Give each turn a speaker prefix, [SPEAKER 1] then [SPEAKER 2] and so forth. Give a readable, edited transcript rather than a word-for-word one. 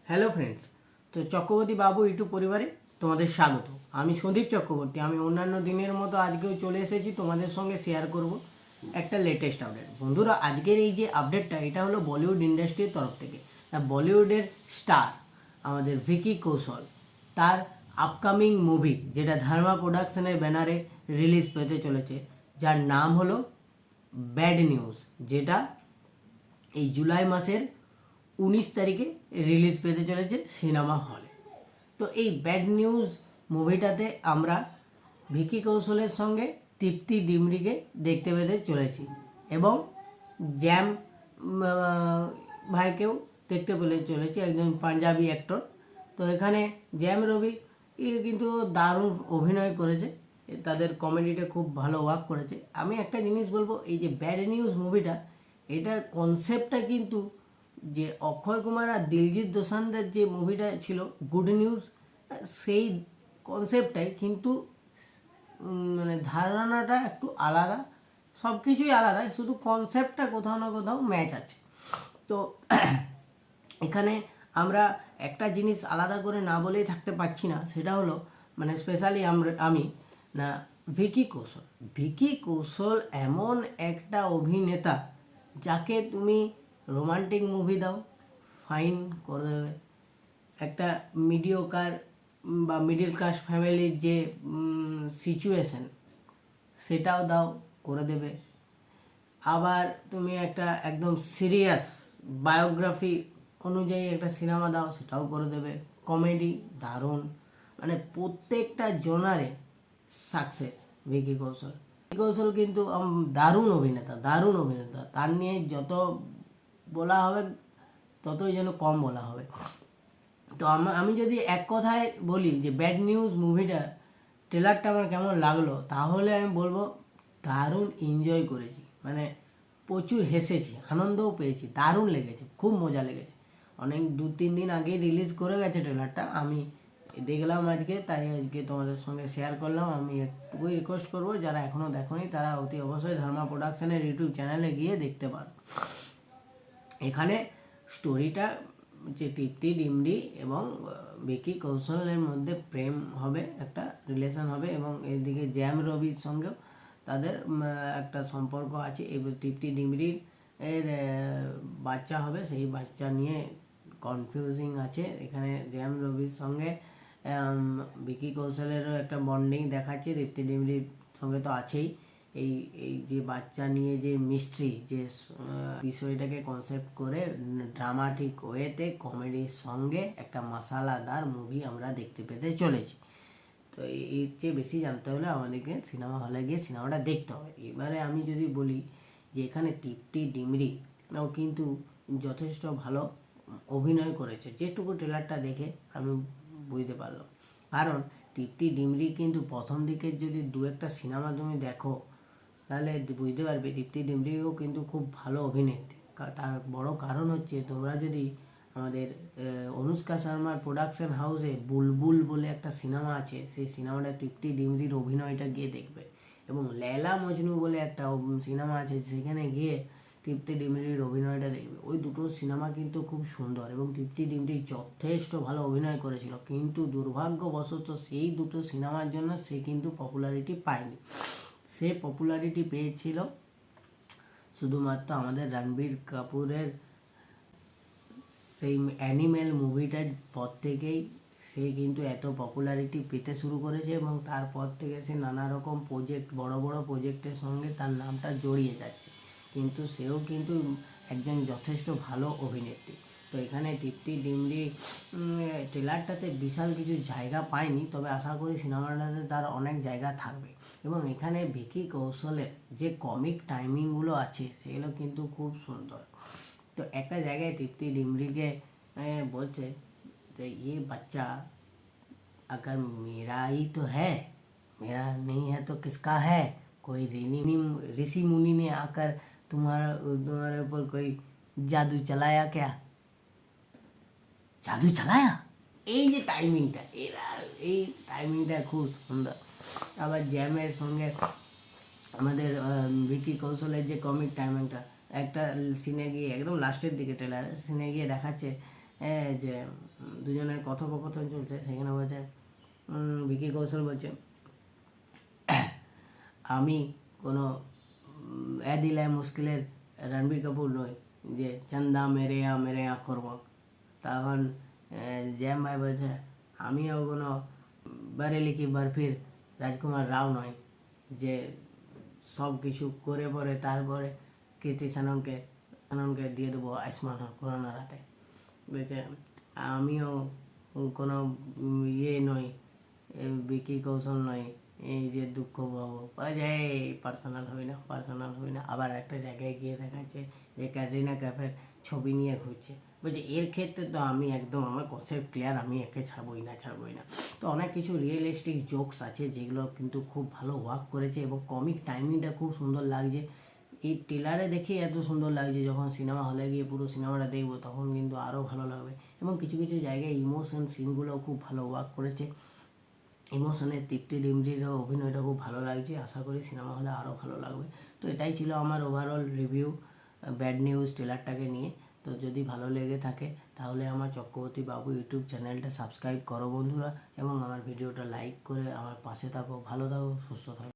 [SPEAKER 1] Hello friends, তো চক্রবর্তী বাবু YouTube পরিবারে তোমাদের স্বাগত। আমি সন্দীপ চক্রবর্তী। আমি অন্যান্য দিনের মতো আজকেও চলে এসেছি তোমাদের সঙ্গে শেয়ার করব একটা লেটেস্ট আপডেট। বন্ধুরা, আজকের এই যে আপডেটটা, এটা হলো বলিউড ইন্ডাস্ট্রির তরফ থেকে। বলিউডের স্টার আমাদের ভিকি কৌশল, তার আপকামিং মুভি যেটা ধর্মা প্রোডাকশনের ব্যানারে রিলিজ পেতে চলেছে, যার নাম হলো ব্যাড নিউজ, যেটা এই জুলাই মাসের 19 তারিখে রিলিজ পেতে চলেছে সিনেমা হলে। তো এই ব্যাড নিউজ মুভিটাতে আমরা ভিকি কৌশলের সঙ্গে তৃপ্তি ডিমরিকে দেখতে পেতে চলেছি এবং জ্যাম ভাইকেও দেখতে পেতে চলেছি, একজন পাঞ্জাবি অ্যাক্টর। তো এখানে জ্যাম রবি কিন্তু দারুণ অভিনয় করেছে, তাদের কমেডিটা খুব ভালো ওয়ার্ক করেছে। আমি একটা জিনিস বলবো, এই যে ব্যাড নিউজ মুভিটা, এটার কনসেপ্টটা কিন্তু যে অক্ষয় কুমার আর দিলজিৎ দোসাঞ্জের যে মুভিটা ছিল গুড নিউজ, সেই কনসেপ্টটাই কিন্তু মানে ধারণাটা একটু আলাদা, সব কিছুই আলাদা, শুধু কনসেপ্টটা কোথাও না কোথাও ম্যাচ আছে। তো এখানে আমরা একটা জিনিস আলাদা করে না বলেই থাকতে পারছি না, সেটা হলো মানে স্পেশালি আমি না ভিকি কৌশল এমন একটা অভিনেতা, যাকে তুমি রোমান্টিক মুভি দাও ফাইন করে দেবে, একটা মিডিওকার বা মিডিল ক্লাস ফ্যামিলির যে সিচুয়েশন সেটাও দাও করে দেবে। আবার তুমি একটা একদম সিরিয়াস বায়োগ্রাফি অনুযায়ী একটা সিনেমা দাও, সেটাও করে দেবে। কমেডি দারুণ, মানে প্রত্যেকটা জোনারে সাকসেস ভিকি কৌশল কিন্তু দারুণ অভিনেতা, তার নিয়ে যত বলা হবে ততই যেন কম বলা হবে। তো আমি যদি এক কথায় বলি যে ব্যাড নিউজ মুভিটা ট্রেলারটা আমার কেমন লাগলো, তাহলে আমি বলবো দারুণ এনজয় করেছি, মানে প্রচুর হেসেছি, আনন্দও পেয়েছি, দারুণ লেগেছে, খুব মজা লেগেছে। অনেক 2-3 দিন আগেই রিলিজ করে গেছে ট্রেলারটা, আমি দেখলাম আজকে, তাই আজকে তোমাদের সঙ্গে শেয়ার করলাম। আমি একটুকুই রিকোয়েস্ট করবো, যারা এখনও দেখোনি তারা অতি অবশ্যই ধর্মা প্রোডাকশনের ইউটিউব চ্যানেলে গিয়ে দেখতে পারো। এখানে স্টোরিটা যে তৃপ্তি ডিমরি এবং ভিকি কৌশলের মধ্যে প্রেম হবে, একটা রিলেশন হবে, এবং এদিকে জ্যাম রবির সঙ্গেও তাদের একটা সম্পর্ক আছে। এবং তৃপ্তি ডিমরির বাচ্চা হবে, সেই বাচ্চা নিয়ে কনফিউজিং আছে। এখানে জ্যাম রবির সঙ্গে ভিকি কৌশলেরও একটা বন্ডিং দেখাচ্ছে, তৃপ্তি ডিমরির সঙ্গে তো আছেই। এই এই যে বাচ্চা নিয়ে যে মিস্ট্রি, যে বিষয়টাকে কনসেপ্ট করে ড্রামাটিক ওয়েতে কমেডির সঙ্গে একটা মশালাদার মুভি আমরা দেখতে পেতে চলেছি। তো এর চেয়ে বেশি জানতে হলে আমাদেরকে সিনেমা হলে গিয়ে সিনেমাটা দেখতে হবে। এবারে আমি যদি বলি যে এখানে তৃপ্তি ডিমরি ও কিন্তু যথেষ্ট ভালো অভিনয় করেছে, যেটুকু ট্রেলারটা দেখে আমি বুঝতে পারলাম। কারণ তৃপ্তি ডিমরি কিন্তু প্রথম দিকের যদি 2-1টা সিনেমা তুমি দেখো, তাহলে বুঝতে পারবে তৃপ্তি ডিমরিও কিন্তু খুব ভালো অভিনেত্রী। তার বড় কারণ হচ্ছে, তোমরা যদি আমাদের অনুষ্কা শর্মার প্রোডাকশন হাউসে বুলবুল বলে একটা সিনেমা আছে, সেই সিনেমাটা তৃপ্তি ডিমরির অভিনয়টা গিয়ে দেখবে। এবং লেলা মজনু বলে একটা সিনেমা আছে, সেখানে গিয়ে তৃপ্তি ডিমরির অভিনয়টা দেখবে। ওই দুটো সিনেমা কিন্তু খুব সুন্দর এবং তৃপ্তি ডিমরি যথেষ্ট ভালো অভিনয় করেছিল, কিন্তু দুর্ভাগ্যবশত সেই দুটো সিনেমার জন্য সে কিন্তু পপুলারিটি পায়নি। সে পপুলারিটি পেয়েছিল শুধুমাত্র আমাদের রণবীর কাপুরের সেই অ্যানিমেল মুভিটার পর থেকেই সে কিন্তু এত পপুলারিটি পেতে শুরু করেছে, এবং তারপর থেকে সে নানা রকম প্রজেক্ট, বড় বড় প্রজেক্টের সঙ্গে তার নামটা জড়িয়ে যাচ্ছে, কিন্তু সেও কিন্তু একজন যথেষ্ট ভালো অভিনেত্রী। তো এখানে তৃপ্তি ডিমরি ট্রেলারটাতে বিশাল কিছু জায়গা পায়নি, তবে আশা করি সিনেমাটাতে তার অনেক জায়গা থাকবে। এবং এখানে ভিকি কৌশলের যে কমিক টাইমিংগুলো আছে, সেগুলো কিন্তু খুব সুন্দর। তো একটা জায়গায় তৃপ্তি ডিমরিকে বলছে যে ये बच्चा अगर मेरा ही तो है, मेरा नहीं है तो किसका है? कोई ऋषि मुनि ने आकर तुम्हारे ऊपर कोई जादू चलाया क्या? জাদু চালায়া? এই যে টাইমিংটা, এই টাইমিংটা খুব সুন্দর। আবার জ্যামের সঙ্গে আমাদের ভিকি কৌশলের যে কমিক টাইমিংটা, একটা সিনে গিয়ে একদম লাস্টের দিকে ট্রেলার সিনে গিয়ে দেখাচ্ছে যে দুজনের কথোপকথন চলছে, সেখানে বলছে ভিকি কৌশল বলছে আমি কোনো দিল है মুশকিলের রণবীর কাপুর নই যে চন্দা মেরে यहाँ করবো। তখন জ্যাম ভাই বলছে আমিও কোনো বরেলি কি বরফির রাজকুমার রাও নয় যে সব কিছু করে পরে তারপরে কীর্তি সাননকে দিয়ে দেবো আয়ুষ্মান খুরানার হাতে। বলছে আমিও কোনো ইয়ে নই, বিকি কৌশল নয় এই যে দুঃখ পাবো, বলছে এই পার্সোনাল হবি না। আবার একটা জায়গায় গিয়ে দেখাচ্ছে যে ক্যাটরিনা কাইফের ছবি নিয়ে ঘুরছে, বলছে এর ক্ষেত্রে তো আমি একদম আমার কনসেপ্ট ক্লিয়ার, আমি একে ছাড়বই না। তো অনেক কিছু রিয়েলিস্টিক জোকস আছে যেগুলো কিন্তু খুব ভালো ওয়ার্ক করেছে এবং কমিক টাইমিংটা খুব সুন্দর লাগছে। এই ট্রেলারে দেখে এত সুন্দর লাগছে, যখন সিনেমা হলে গিয়ে পুরো সিনেমাটা দেখবো তখন কিন্তু আরও ভালো লাগবে। এবং কিছু কিছু জায়গায় ইমোশন সিনগুলো খুব ভালো ওয়ার্ক করেছে। ইমোশনের তৃপ্তি ডিমরিরও অভিনয়টা খুব ভালো লাগছে, আশা করি সিনেমা হলে আরও ভালো লাগবে। তো এটাই ছিল আমার ওভারঅল রিভিউ ব্যাড নিউজ ট্রেলারটাকে নিয়ে। তো যদি ভালো লেগে থাকে তাহলে আমার চক্রবর্তী বাবু ইউটিউব চ্যানেলটা সাবস্ক্রাইব করো বন্ধুরা, এবং আমার ভিডিওটা লাইক করে আমার পাশে থাকো। ভালো থাকো, সুস্থ থাকো।